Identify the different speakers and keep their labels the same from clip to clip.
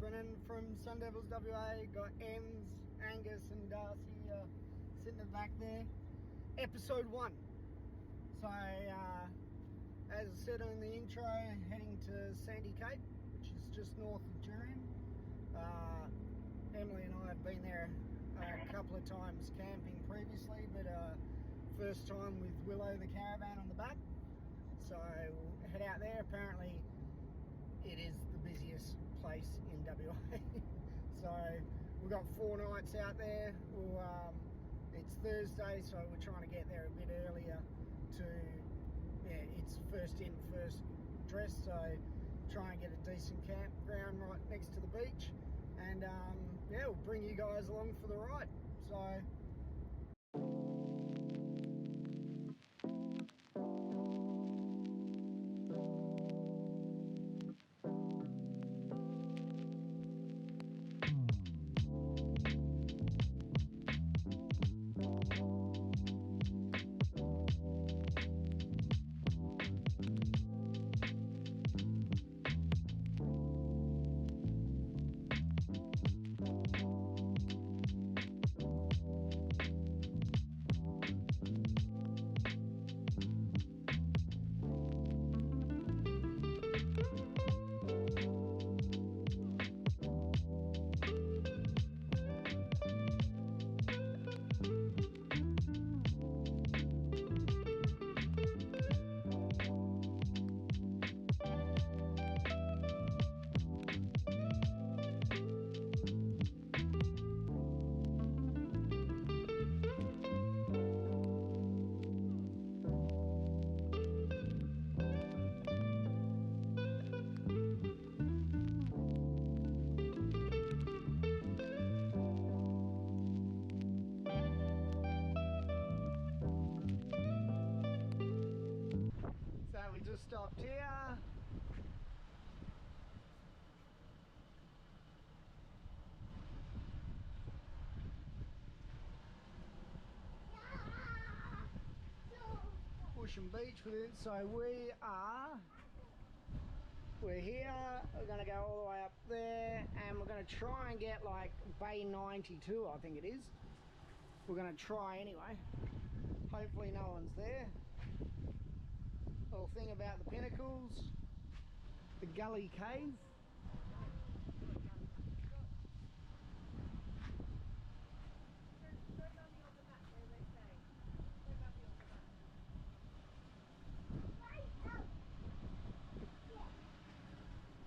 Speaker 1: Brennan from Sun Devils WA. Got Ems, Angus and Darcy sitting at the back there. Episode 1. So, as I said in the intro, heading to Sandy Cape, which is just north of Jurien. Emily and I have been there a couple of times camping previously, but first time with Willow the caravan on the back. So we'll head out there. Apparently it is the busiest place in WA. So we've got 4 nights out there. It's Thursday, so we're trying to get there a bit earlier it's first in, first dressed, so try and get a decent campground right next to the beach, and we'll bring you guys along for the ride. So we just stopped here. Busham Beach with it. So we're here. We're gonna go all the way up there, and we're gonna try and get like Bay 92, I think it is. We're gonna try anyway. Hopefully no one's there. Little thing about the Pinnacles, the Gully Cave.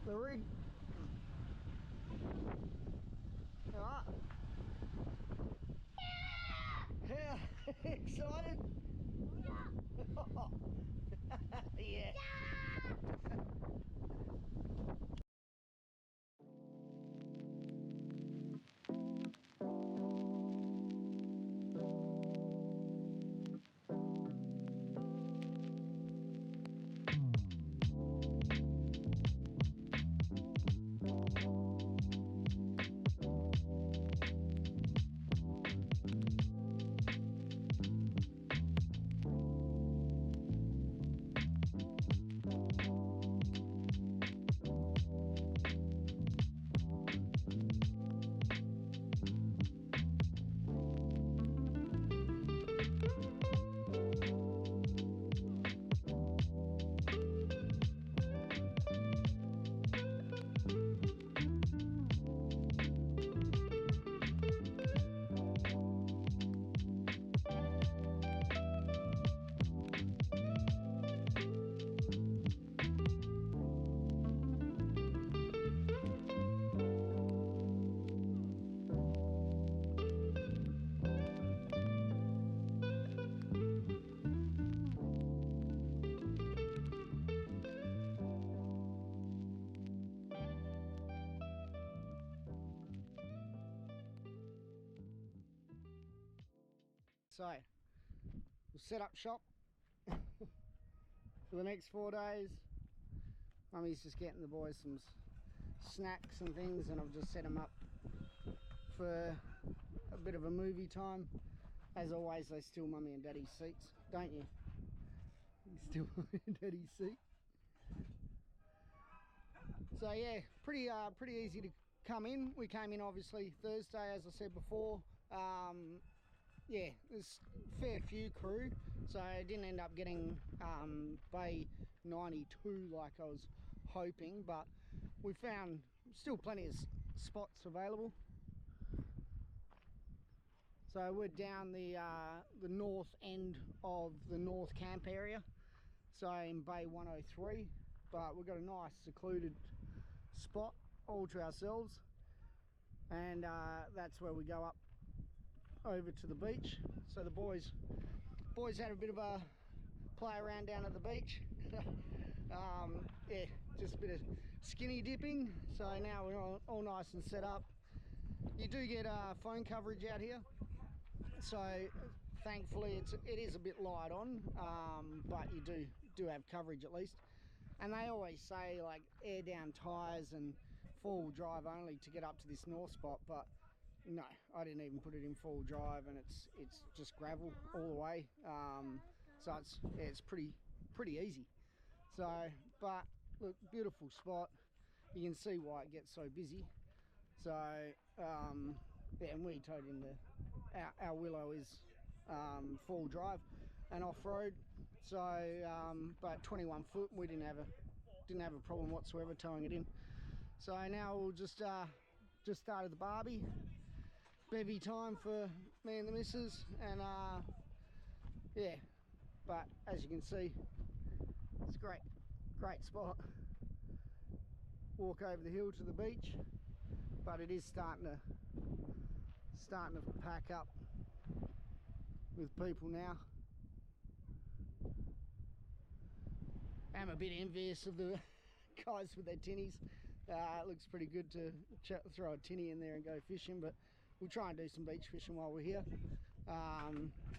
Speaker 1: The rig. Alright. Yeah! Excited? Yeah! Yeah! So we'll set up shop for the next 4 days. Mummy's just getting the boys some snacks and things, and I've just set them up for a bit of a movie time. As always, they steal Mummy and Daddy's seats, don't you? You steal Mummy and Daddy's seat. So yeah, pretty easy to come in. We came in obviously Thursday, as I said before. Yeah, there's a fair few crew, so I didn't end up getting bay 92 like I was hoping, but we found still plenty of spots available. So we're down the north end of the North Camp area, so in bay 103, but we've got a nice secluded spot all to ourselves, and that's where we go up over to the beach. So the boys had a bit of a play around down at the beach. Yeah, just a bit of skinny dipping. So now we're all nice and set up. You do get phone coverage out here, so thankfully it is a bit light on, but you do have coverage at least. And they always say like air down tires and four-wheel drive only to get up to this north spot, but no, I didn't even put it in four-wheel drive, and it's just gravel all the way. So it's pretty easy. So, but look, beautiful spot. You can see why it gets so busy. So yeah, and we towed into our Willow is four-wheel drive and off-road. So but 21 foot, we didn't have a problem whatsoever towing it in. So now we'll just started the barbie. Bevy time for me and the missus, and yeah, but as you can see, it's a great spot. Walk over the hill to the beach, but it is starting to pack up with people now. I'm a bit envious of the guys with their tinnies. It looks pretty good to throw a tinny in there and go fishing, but we'll try and do some beach fishing while we're here.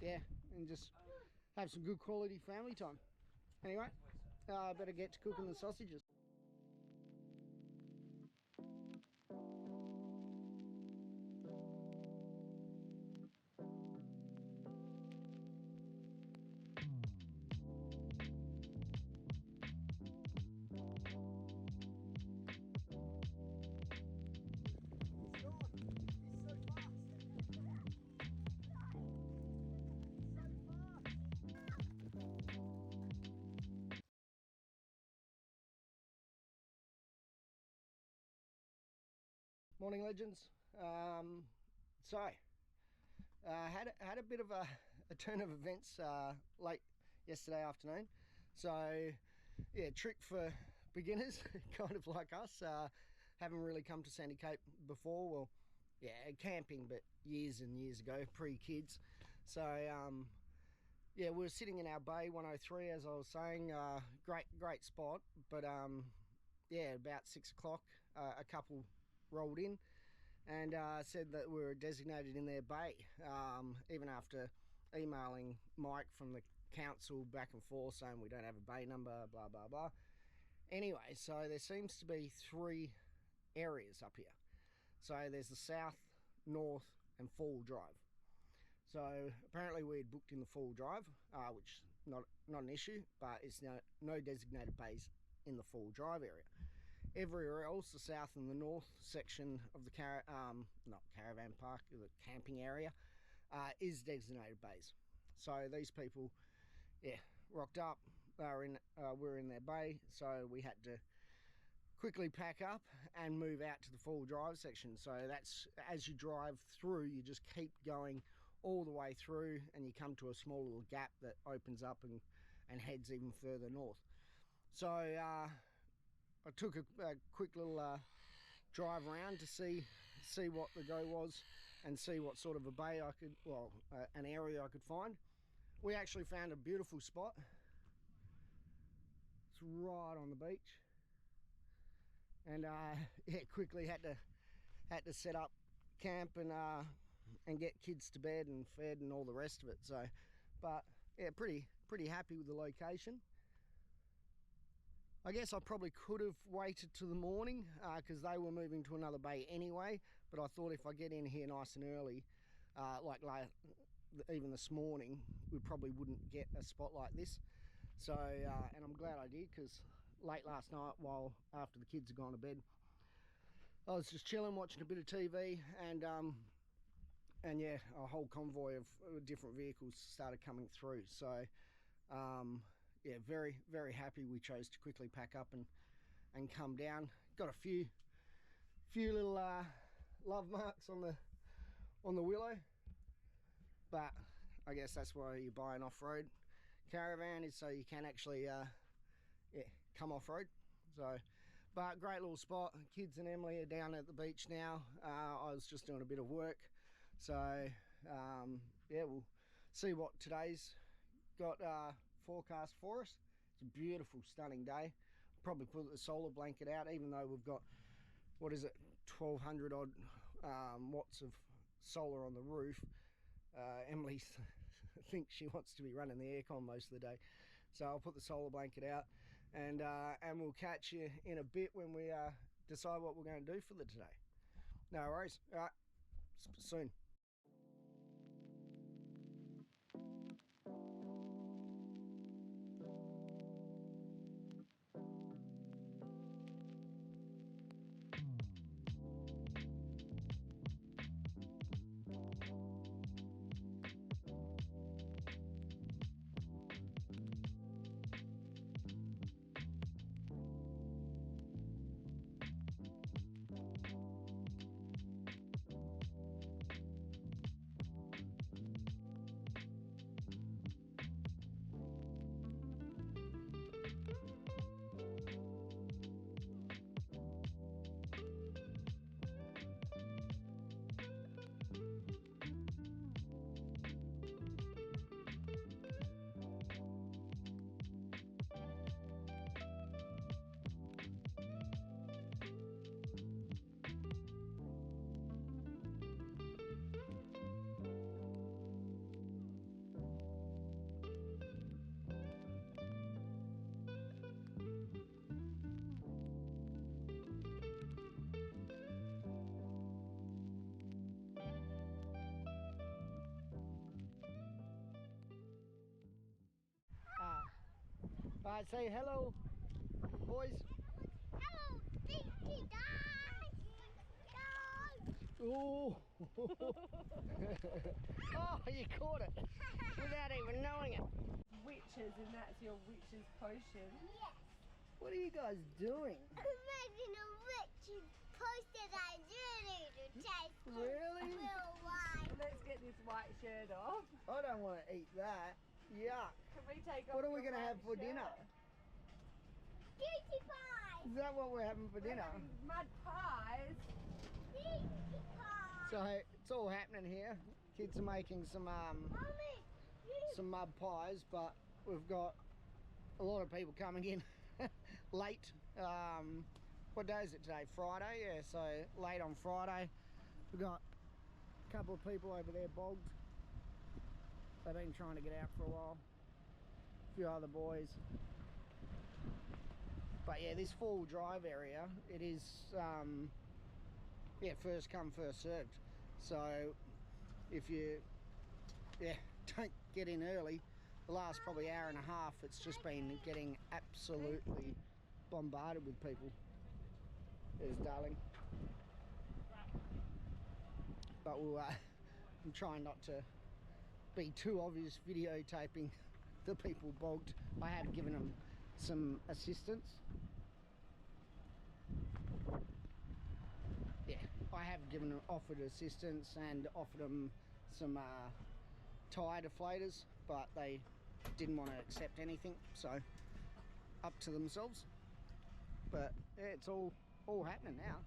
Speaker 1: Yeah, and just have some good quality family time. Anyway, I better get to cooking the sausages. Morning, legends. Had a bit of a turn of events late yesterday afternoon. So yeah, trick for beginners, kind of like us. Haven't really come to Sandy Cape before. Well, yeah, camping, but years and years ago, pre-kids. So yeah, we were sitting in our bay 103, as I was saying. Great spot, but yeah, about 6 o'clock, a couple rolled in and said that we were designated in their bay, even after emailing Mike from the council back and forth saying we don't have a bay number, blah blah blah. Anyway, so there seems to be 3 areas up here. So there's the south, north and four-wheel drive. So apparently we had booked in the four-wheel drive, which not an issue, but it's no designated bays in the four-wheel drive area. Everywhere else, the south and the north section of the not caravan park, the camping area, is designated bays. So these people, yeah, rocked up. We're in their bay, so we had to quickly pack up and move out to the four-wheel drive section. So that's, as you drive through, you just keep going all the way through, and you come to a small little gap that opens up and heads even further north. So I took a quick little drive around to see what the go was and see what sort of a bay I could, an area I could find. We actually found a beautiful spot. It's right on the beach, and yeah, quickly had to set up camp and get kids to bed and fed and all the rest of it. So, but yeah, pretty happy with the location. I guess I probably could have waited till the morning because they were moving to another bay anyway, but I thought if I get in here nice and early, even this morning, we probably wouldn't get a spot like this. So, and I'm glad I did, because late last night, after the kids had gone to bed, I was just chilling, watching a bit of TV, and yeah, a whole convoy of different vehicles started coming through. So yeah, very, very happy we chose to quickly pack up and come down. Got a few little love marks on the Willow, but I guess that's why you buy an off-road caravan, is so you can actually yeah, come off-road. So, but great little spot. Kids and Emily are down at the beach now. I was just doing a bit of work, so yeah, we'll see what today's got forecast for us. It's a beautiful, stunning day. I'll probably put the solar blanket out, even though we've got, what is it, 1200 odd watts of solar on the roof. Emily thinks she wants to be running the aircon most of the day, so I'll put the solar blanket out, and we'll catch you in a bit when we decide what we're going to do for the today. No worries. All right, soon. Alright, say hello, boys.
Speaker 2: Hello, Dinky Dog.
Speaker 1: Oh, oh, you caught it without even knowing it.
Speaker 3: Witches, and that's your witch's potion.
Speaker 2: Yes.
Speaker 1: What are you guys doing?
Speaker 2: I'm making a witch's potion I really to taste.
Speaker 1: Really?
Speaker 2: Real wine.
Speaker 3: Let's get this white shirt off.
Speaker 1: I don't want to eat that. Yuck.
Speaker 3: Can we take off
Speaker 1: What are we
Speaker 3: the
Speaker 1: going to have
Speaker 3: white
Speaker 1: for
Speaker 3: shirt?
Speaker 1: dinner?
Speaker 2: Cutie pie.
Speaker 1: Is that what we're having for
Speaker 3: We're
Speaker 1: dinner?
Speaker 3: having mud pies.
Speaker 2: Cutie pie.
Speaker 1: So it's all happening here. Kids are making some
Speaker 2: Mommy,
Speaker 1: mud pies, but we've got a lot of people coming in late. What day is it today? Friday. Yeah, so late on Friday. We've got a couple of people over there bogged. They've been trying to get out for a while. A few other boys. But yeah, this four-wheel drive area, it is yeah, first come, first served. So if you don't get in early, the last probably hour and a half, it's just been getting absolutely bombarded with people. There's darling. But we'll I'm trying not to be too obvious videotaping the people bogged. I have given them some assistance. Yeah, I have given them, offered assistance and offered them some tyre deflators, but they didn't want to accept anything, so up to themselves. But yeah, it's all happening now.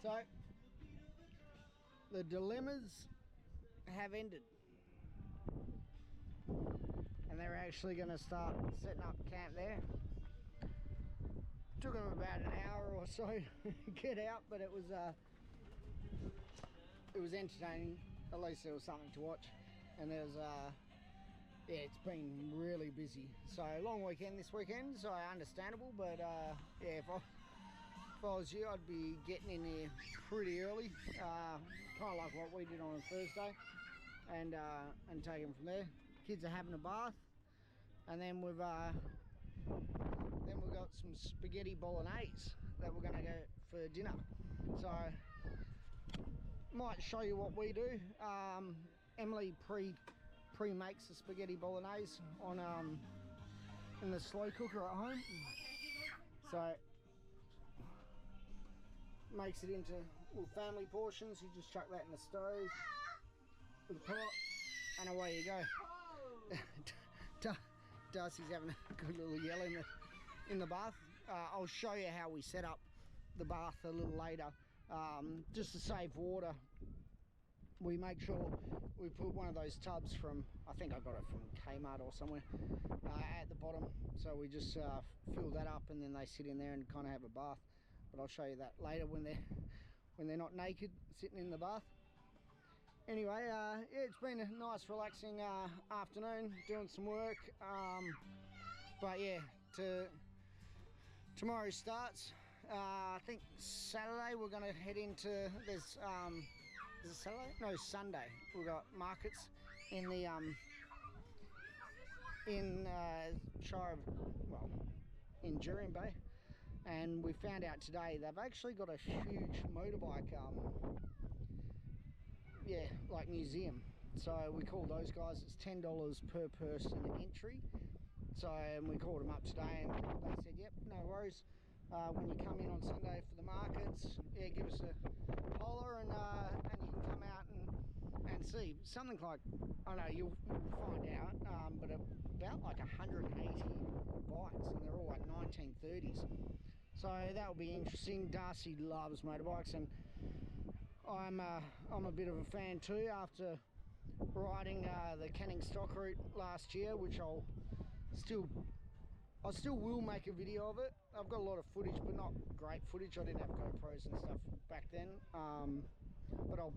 Speaker 1: So the dilemmas have ended, and they're actually going to start setting up camp there. Took them about an hour or so to get out, but it was entertaining. At least there was something to watch, and there's yeah, it's been really busy. So long weekend this weekend, so understandable. But yeah, if I was you, I'd be getting in here pretty early, kind of like what we did on Thursday, and taking them from there. Kids are having a bath, and then we've Then we've got some spaghetti bolognese that we're going to go for dinner. So might show you what we do. Emily pre-makes the spaghetti bolognese on in the slow cooker at home. So makes it into little family portions. You just chuck that in the stove with a pot, and away you go. Darcy's having a good little yell in the bath. I'll show you how we set up the bath a little later. Just to save water, we make sure we put one of those tubs from, I think I got it from Kmart or somewhere, at the bottom. So we just fill that up, and then they sit in there and kind of have a bath. But I'll show you that later when they're not naked sitting in the bath. Anyway, yeah, it's been a nice relaxing afternoon doing some work. But yeah, tomorrow starts. I think Saturday we're going to head into, is it Saturday? No, Sunday. We've got markets in the Shire of, well, in Jurien Bay, and we found out today they've actually got a huge motorbike yeah, like museum. So we called those guys. It's $10 per person entry. So we called them up today, and they said, yep, no worries. When you come in on Sunday for the markets, yeah, give us a holler, and you can come out and see. Something like, I don't know, you'll find out, but about like 180 bikes, and they're all like 1930s. So that'll be interesting. Darcy loves motorbikes, and I'm a bit of a fan too, after riding the Canning Stock Route last year, which I still will make a video of it. I've got a lot of footage, but not great footage. I didn't have GoPros and stuff back then, but I'll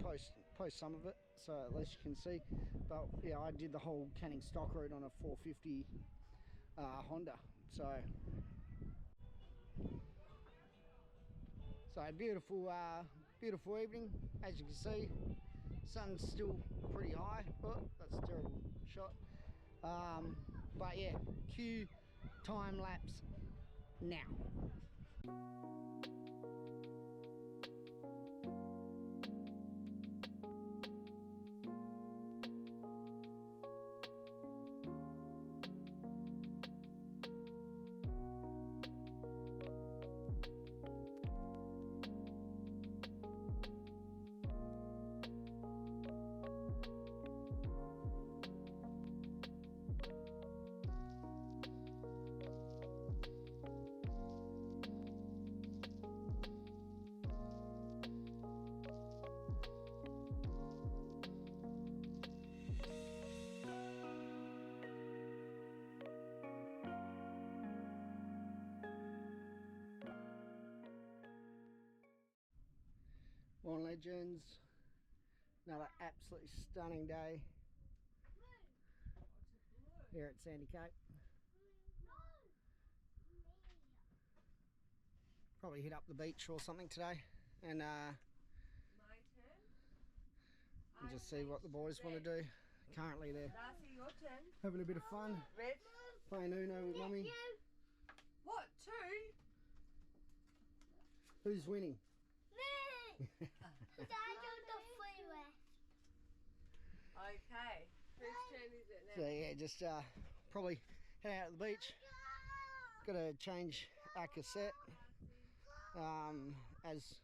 Speaker 1: post some of it, so at least you can see. But yeah, I did the whole Canning Stock Route on a 450 Honda. So beautiful, beautiful evening. As you can see, sun's still pretty high. Oh, that's a terrible shot. But yeah, cue time lapse now. Morning legends, another absolutely stunning day here at Sandy Cape. Probably hit up the beach or something today, and just see what the boys want to do. Currently they're having a bit of fun, playing Uno with Mummy.
Speaker 3: What, 2?
Speaker 1: Who's winning?
Speaker 2: Dad on the freeway.
Speaker 3: Okay. Whose turn is it now?
Speaker 1: So yeah, just probably head out to the beach. Got to change our cassette as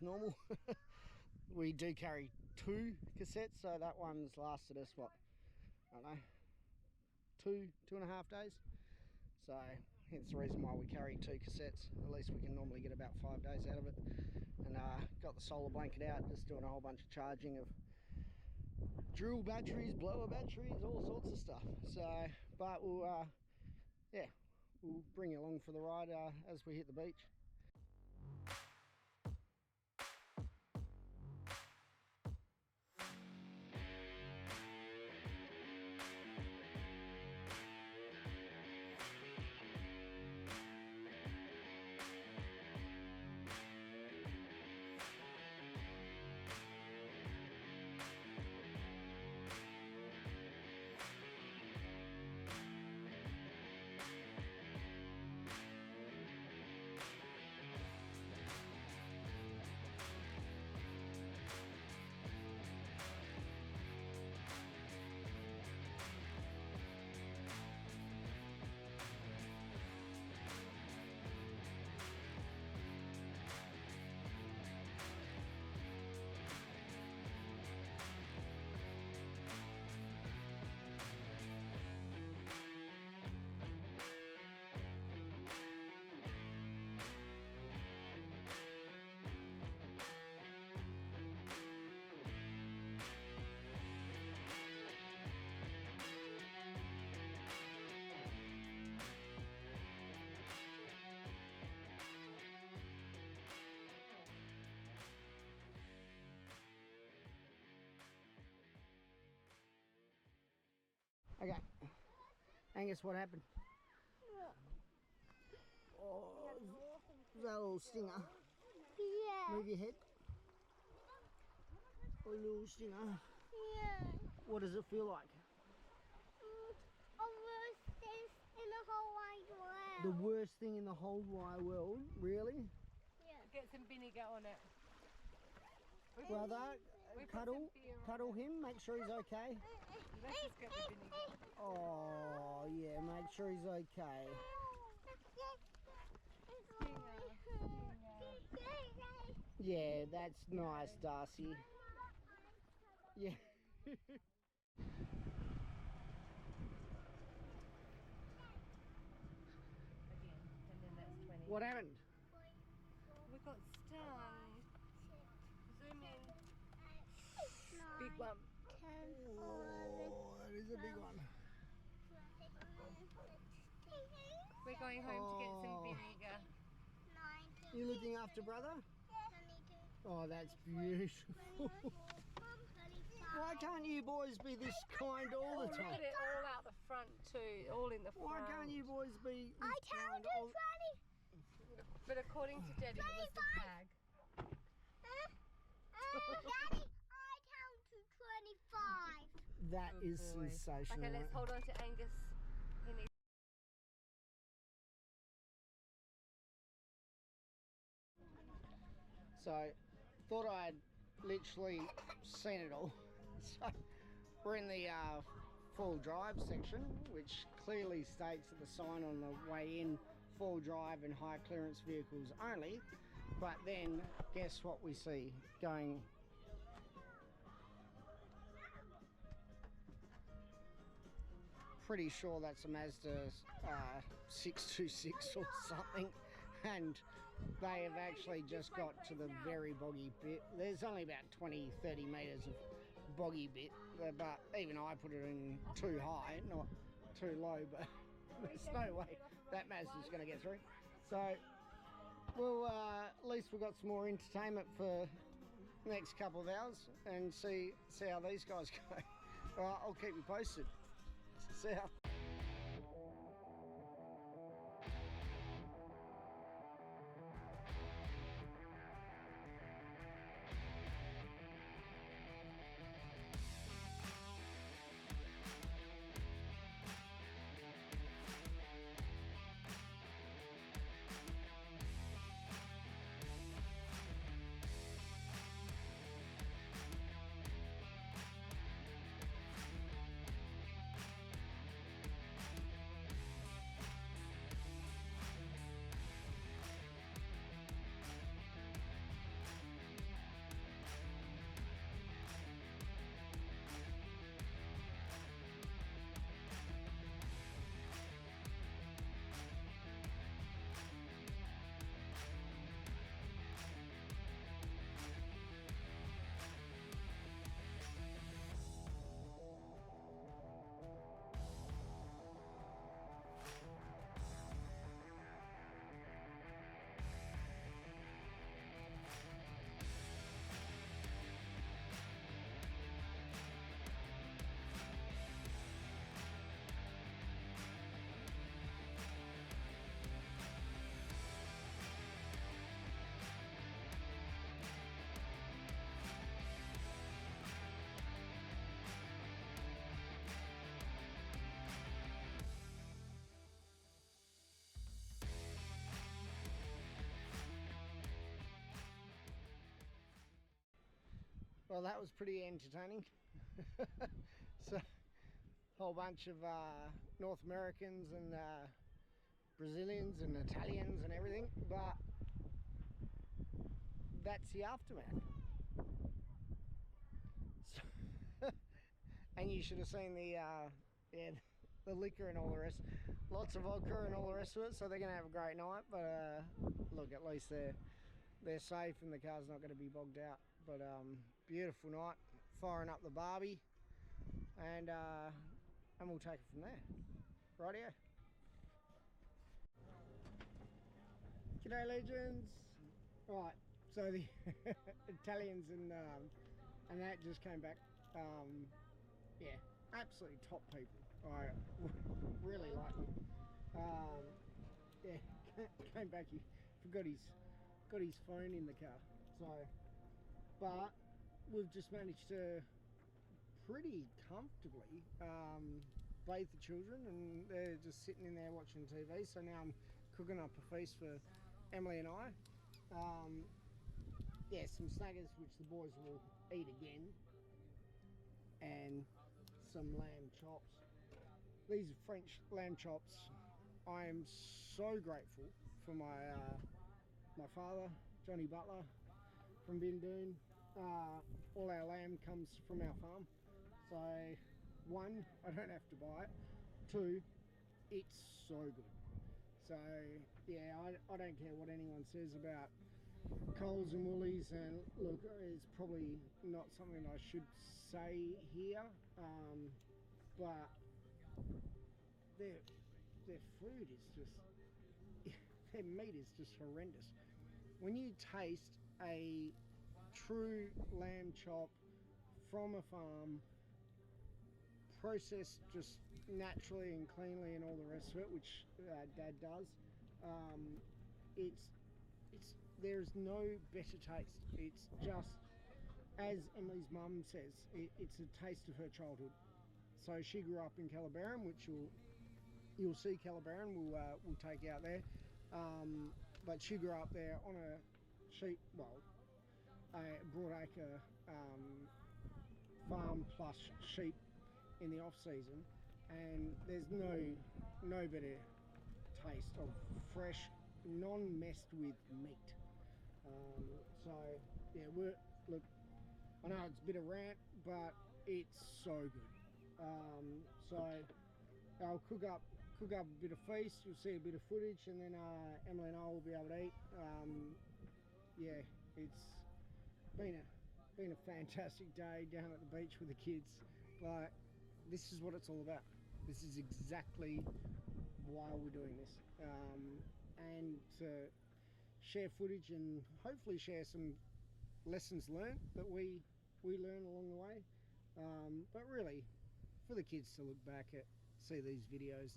Speaker 1: normal. We do carry 2 cassettes, so that one's lasted us, what, I don't know, 2.5 days. So hence the reason why we carry 2 cassettes. At least we can normally get about 5 days out of it. And got the solar blanket out, just doing a whole bunch of charging of drill batteries, blower batteries, all sorts of stuff. So, but we'll yeah, we'll bring you along for the ride as we hit the beach. Okay. Angus, what happened? Oh, is that a little stinger?
Speaker 2: Yeah.
Speaker 1: Move your head. A little stinger.
Speaker 2: Yeah.
Speaker 1: What does it feel like?
Speaker 2: Almost this in the whole wide world.
Speaker 1: The worst thing in the whole wide world? Really?
Speaker 2: Yeah.
Speaker 3: Get some vinegar on it.
Speaker 1: Brother,
Speaker 3: We put
Speaker 1: cuddle,
Speaker 3: some beer on
Speaker 1: cuddle him, make sure he's okay.
Speaker 3: Let's just get the vinegar.
Speaker 1: Oh, yeah, make sure he's okay. Yeah, that's nice, Darcy. Yeah.
Speaker 3: Again, and then that's 20.
Speaker 1: What happened?
Speaker 3: We got stung. Zoom in. Big one.
Speaker 1: Oh, that is a big one.
Speaker 3: We're going home to get some
Speaker 1: Oh.
Speaker 3: vinegar.
Speaker 1: You looking after brother? Oh, that's beautiful. Why can't you boys be this kind all the
Speaker 3: Look
Speaker 1: time?
Speaker 3: at it all out the front too, all in the front.
Speaker 1: Why can't you boys be
Speaker 2: I
Speaker 1: this kind
Speaker 2: counted
Speaker 1: all...
Speaker 2: 20.
Speaker 3: But according to Daddy, it was the tag.
Speaker 2: Daddy, I counted 25.
Speaker 1: That
Speaker 3: Good
Speaker 1: is
Speaker 3: boy.
Speaker 1: sensational.
Speaker 3: Okay, let's hold on to Angus. He needs.
Speaker 1: So, thought I'd literally seen it all. So, we're in the four-wheel drive section, which clearly states at the sign on the way in, four-wheel drive and high clearance vehicles only. But then, guess what we see going? Pretty sure that's a Mazda 626 or something, and they have actually just got to the very boggy bit. There's only about 20-30 metres of boggy bit, but even I put it in too high, not too low, but there's no way that Mazda's going to get through. So, well, at least we've got some more entertainment for the next couple of hours and see how these guys go. All right, I'll keep you posted. See ya. Well, that was pretty entertaining. So, a whole bunch of North Americans and Brazilians and Italians and everything, but that's the aftermath. So, and you should have seen the yeah, the liquor and all the rest. Lots of vodka and all the rest of it, so they're going to have a great night. But look, at least they're safe and the car's not going to be bogged out. But beautiful night, firing up the Barbie, and we'll take it from there. Rightio. G'day legends. Right, so the Italians and that just came back. Yeah, absolutely top people. I really like them. Yeah, came back. He forgot got his phone in the car. So, but we've just managed to pretty comfortably bathe the children, and they're just sitting in there watching TV. So now I'm cooking up a feast for Emily and I. Yeah, some snaggers which the boys will eat again, and some lamb chops. These are French lamb chops. I am so grateful for my my father, Johnny Butler from Bindoon. All our lamb comes from our farm. So, one, I don't have to buy it. Two, it's so good. So, yeah, I don't care what anyone says about Coles and Woolies, and look, it's probably not something I should say here, but their food is just, their meat is just horrendous. When you taste a true lamb chop from a farm, processed just naturally and cleanly and all the rest of it, which Dad does, it's there's no better taste. It's just, as Emily's mum says, it's a taste of her childhood. So she grew up in Calabaran, which you'll see Calabaran. We'll take you out there. But she grew up there on a broadacre farm plus sheep in the off season, and there's no better taste of fresh, non-messed with meat. So yeah, look, I know it's a bit of rant, but it's so good. So I'll cook up a bit of feast. You'll see a bit of footage, and then Emily and I will be able to eat. Yeah, it's been a fantastic day down at the beach with the kids. Like, this is what it's all about. This is exactly why we're doing this, and to share footage and hopefully share some lessons learned that we learn along the way, but really for the kids to look back at, see these videos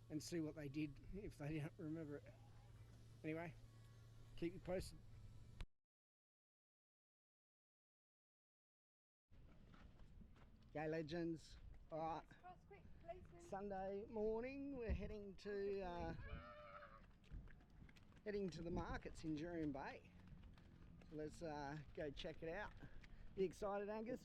Speaker 1: and see what they did if they don't remember it. Anyway, keep you posted. Gay Legends. Alright, Sunday morning we're heading to the markets in Jurien Bay. So let's go check it out. You excited, Angus?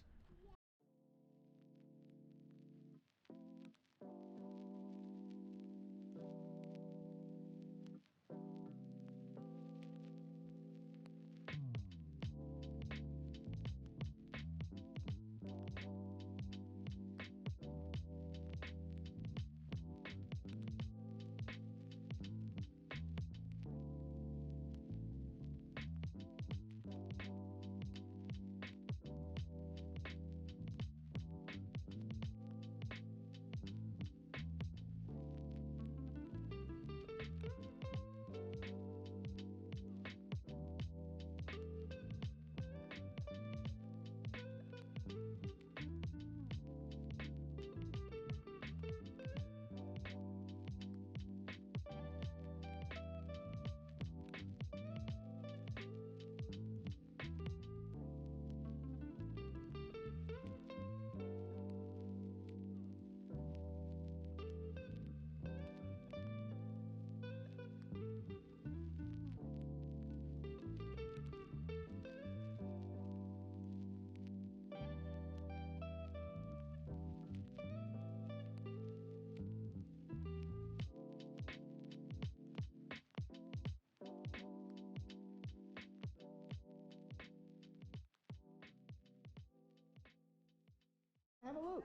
Speaker 1: Have a look.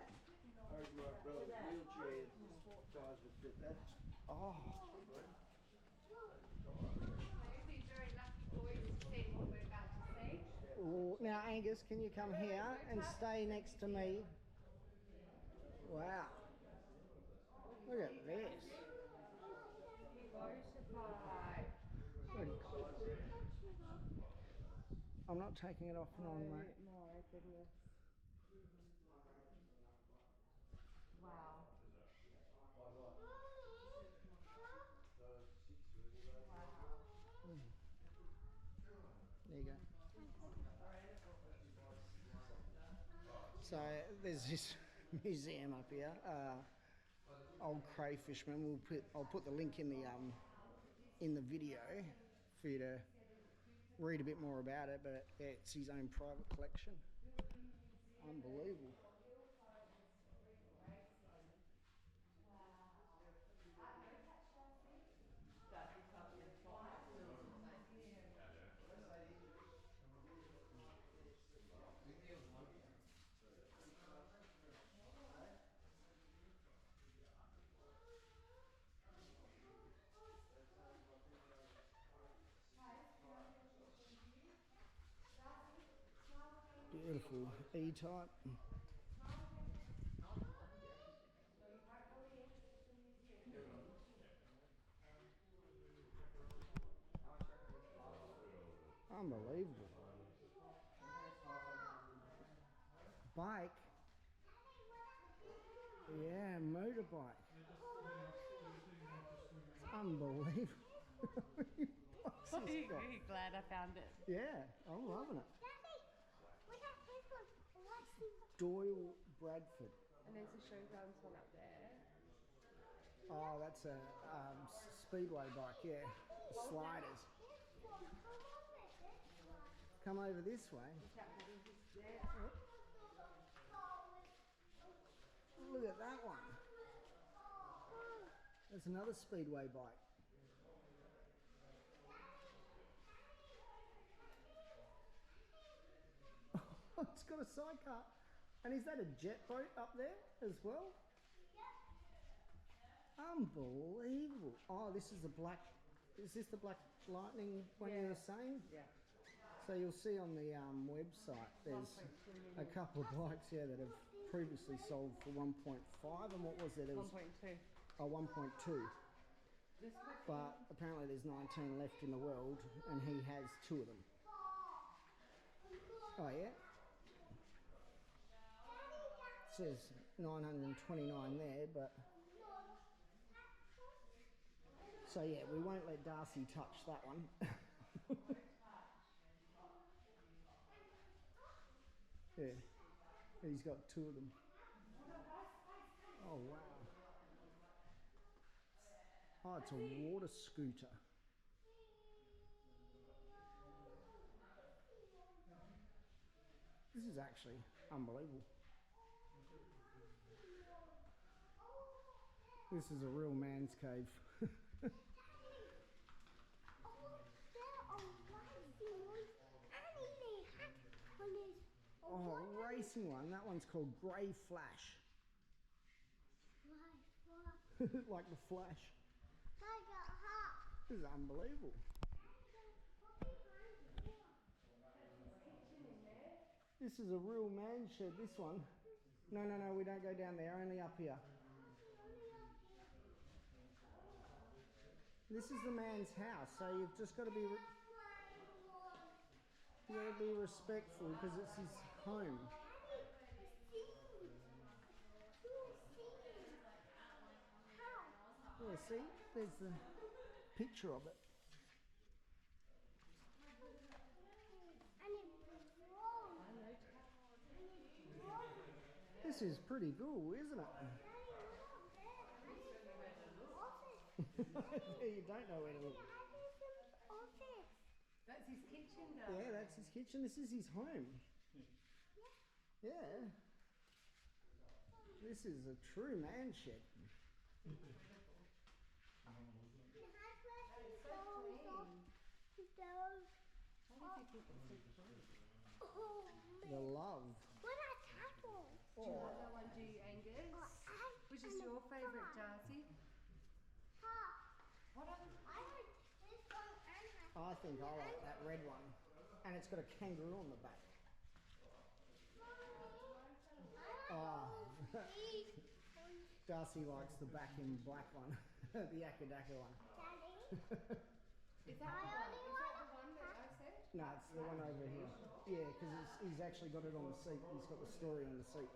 Speaker 1: Oh. Well, now Angus, can you come here and stay next to me? Wow. Look at this. Good. I'm not taking it off and on, mate.
Speaker 3: My goodness.
Speaker 1: So there's this museum up here, Old Crayfishman. I'll put the link in the video for you to read a bit more about it. But yeah, it's his own private collection. Unbelievable. Beautiful E-type. Unbelievable. Bike. Yeah, motorbike. It's unbelievable.
Speaker 3: Are you glad I found it?
Speaker 1: Yeah, I'm loving it.
Speaker 2: Daddy, look at this one. What's the
Speaker 1: Doyle Bradford.
Speaker 3: And there's a showgrounds one up there.
Speaker 1: Oh, that's a speedway bike, yeah. Sliders. Come over this way. Look at that one. That's another speedway bike. It's got a sidecar. And is that a jet boat up there as well? Unbelievable. Oh, this is the black. Is this the Black Lightning one you were saying?
Speaker 3: Yeah.
Speaker 1: So you'll see on the website there's a couple of bikes here that have previously sold for 1.5, and what was it? It was
Speaker 3: 1.2.
Speaker 1: oh, 1.2. But apparently there's 19 left in the world, and he has 2 of them. Oh yeah. It says 929 there, but so yeah, we won't let Darcy touch that one. Yeah, he's got 2 of them. Oh wow. Oh, it's a water scooter. This is actually unbelievable. This is a real man's cave. Oh, racing one. That one's called Grey Flash. Like the Flash. This is unbelievable. This is a real man shed, this one. No, we don't go down there, only up here. This is the man's house, so you've just got to be respectful because it's his home. Yeah, see? There's the picture of it. This is pretty cool, isn't it? You don't know where to look.
Speaker 3: That's his kitchen though.
Speaker 1: Yeah, that's his kitchen. This is his home. Yeah. This is a true man shed. The love.
Speaker 2: What a tackle!
Speaker 3: Do you want that one, do you, Angus? Which is your favourite, Darcy? What other?
Speaker 2: I like this one and
Speaker 1: I think I like that red one. And it's got a kangaroo on the back. Oh. Darcy likes the back in black one. The Akadaka one.
Speaker 2: Daddy.
Speaker 3: Is that the one? Is that the one that I said?
Speaker 1: No, it's the one over here. Yeah, because he's actually got it on the seat. He's got the story on the seat.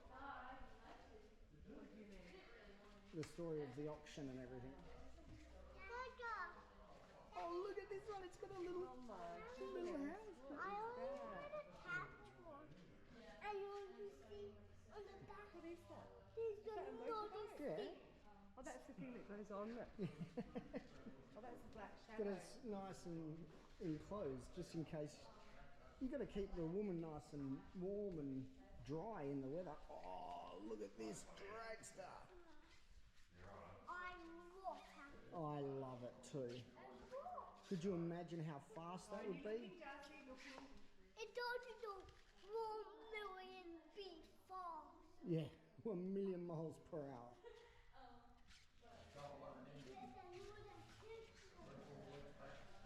Speaker 3: What do you mean?
Speaker 1: The story of the auction and everything. Oh, look at this one. It's got a little,
Speaker 3: Oh my
Speaker 1: little house.
Speaker 2: I only want a cat one. And you want to see
Speaker 1: Yeah.
Speaker 3: Oh, that's the thing that goes on. Oh, that's the black
Speaker 1: But
Speaker 3: shadow.
Speaker 1: it's nice and enclosed, just in case. You got to keep the woman nice and warm and dry in the weather. Oh, look at this dragster! I love it too. Could you imagine how fast that would be?
Speaker 2: It only goes 1 million feet far.
Speaker 1: Yeah, 1,000,000 miles per hour.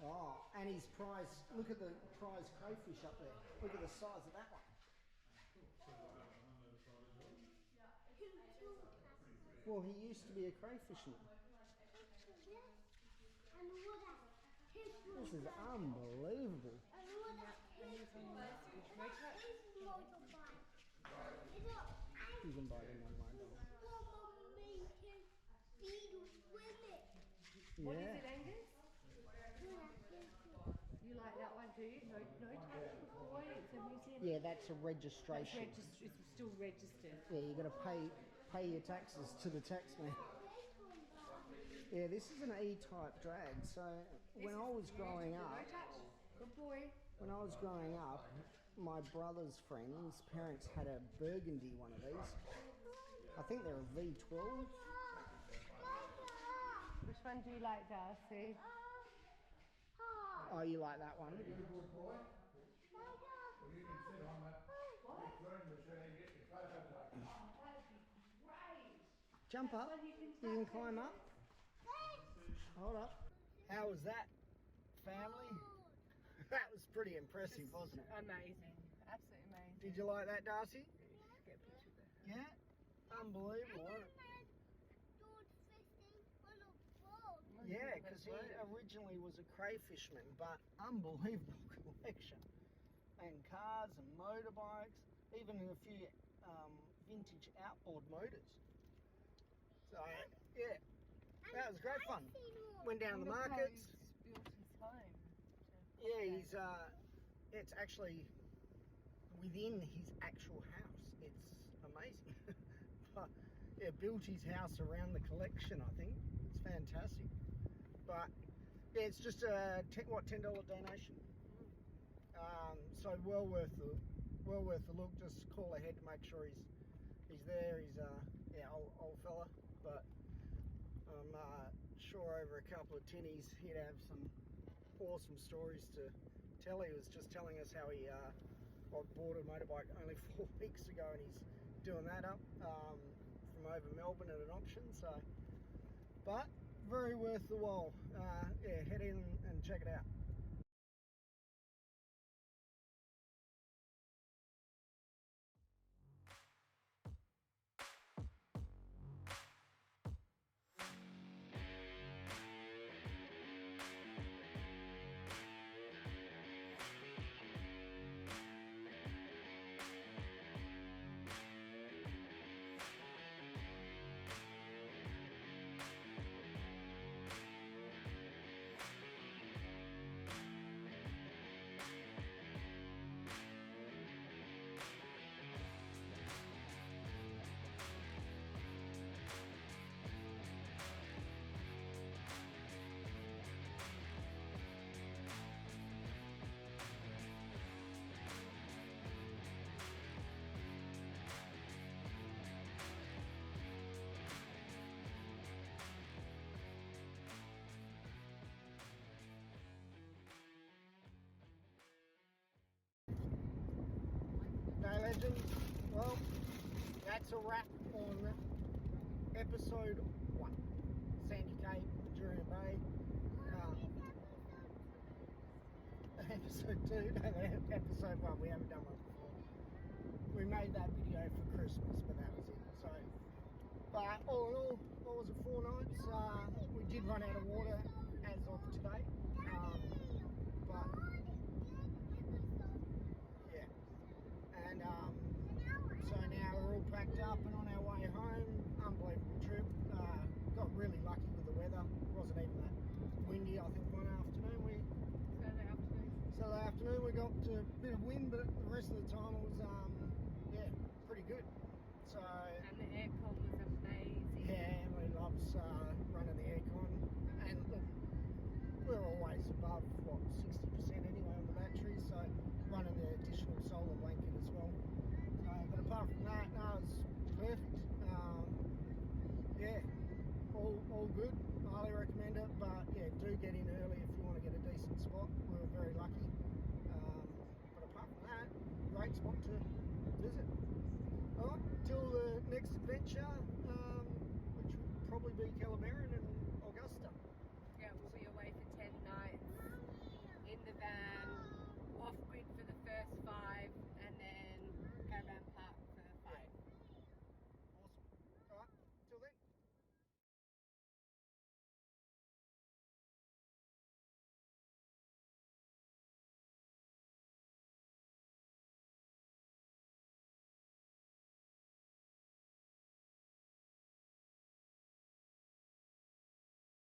Speaker 1: Oh, and his prize, look at the prize crayfish up there. Look at the size of that one. Well, he used to be a crayfishman. This is unbelievable. You can buy them online.
Speaker 3: What is
Speaker 1: Yeah.
Speaker 3: it, Angus? You like that one, do you? No touch, boy. It's a museum.
Speaker 1: Yeah, that's a
Speaker 3: That's
Speaker 1: registration.
Speaker 3: it's still registered.
Speaker 1: Yeah, you got to pay your taxes to the tax man. Yeah, this is an E-type drag. So when I was growing up,
Speaker 3: No touch. Good boy.
Speaker 1: when I was growing up, my brother's friends' parents had a burgundy one of these. I think they're a V12.
Speaker 3: Which one do you like, Darcy?
Speaker 1: Oh, you like that one? Jump up. You can climb up. Hold up. How was that, family? That was pretty impressive, wasn't it?
Speaker 3: Amazing. Absolutely amazing.
Speaker 1: Did you like that, Darcy?
Speaker 3: Get a picture there.
Speaker 1: Yeah. Unbelievable, wasn't it? Yeah, because he originally was a crayfishman, but unbelievable collection. And cars and motorbikes, even a few vintage outboard motors. So, yeah, that was great fun. Went down the markets.
Speaker 3: He's built his home.
Speaker 1: Yeah, he's it's actually within his actual house. It's amazing. But yeah, built his house around the collection. I think it's fantastic. But yeah, it's just a $10 donation. So well worth the look. Just call ahead to make sure he's there. He's yeah, old fella, but I'm sure over a couple of tinnies he'd have some awesome stories to tell. He was just telling us how he bought a motorbike only 4 weeks ago, and he's doing that up from over Melbourne at an auction. So, but very worth the while. Yeah, head in and check it out. Day Legends, well, that's a wrap on episode 1. Sandy Cape, Jurien Bay. Episode 2, no, episode 1, we haven't done one before. We made that video for Christmas, but that was it. So, but all in all, what was it, 4 nights? We did run out of water as of today. But yeah, and so now we're all packed up and on our way home. Unbelievable trip. Got really lucky with the weather. Wasn't even that windy. I think one afternoon Saturday afternoon we got a bit of wind, but the rest of the time it was yeah, pretty good. So
Speaker 3: And the aircon was amazing.
Speaker 1: yeah, good. Highly recommend it. But yeah, do get in early if you want to get a decent spot. We were very lucky. But apart from that, great spot to visit. Alright, till the next adventure, which will probably be Calabarin